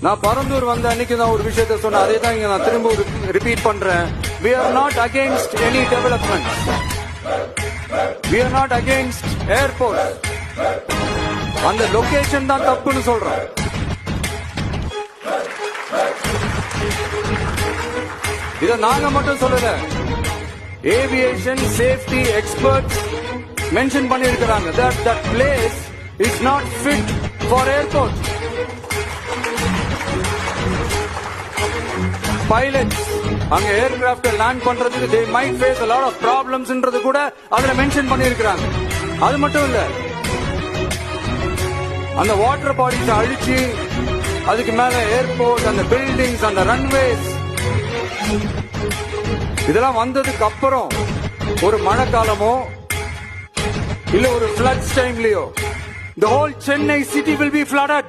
நான் பரந்தூர் வந்த அன்னைக்கு தான் ஒரு விஷயத்தை சொன்னேன், அதே தான் இங்க நான் திரும்ப ரிப்பீட் பண்றேன். We are not against any development. We are not against airport. அந்த லொகேஷன் தான் தப்புன்னு சொல்றோம். இத நாங்க மட்டும் சொல்லல, ஏவியேஷன் சேஃப்டி எக்ஸ்பர்ட்ஸ் மென்ஷன் பண்ணிருக்கிறாங்க. that place is not fit for airport. Pilots அங்க ஏர்கிராஃப்ட் லேண்ட் பண்றதுக்கு they might face a lot of problems ன்றது கூட அதுல மென்ஷன் பண்ணிருக்காங்க. அது மட்டும் இல்ல, அந்த வாட்டர் பாடிஸ் அழிச்சு அதுக்கு மேல ஏர்போர்ட், அந்த பில்டிங்ஸ், அந்த ரன்வேஸ் இதெல்லாம் வந்ததுக்கு அப்புறம் ஒரு மழைக்காலமோ இல்ல ஒரு flats டைம்லயோ the whole Chennai city will be flooded.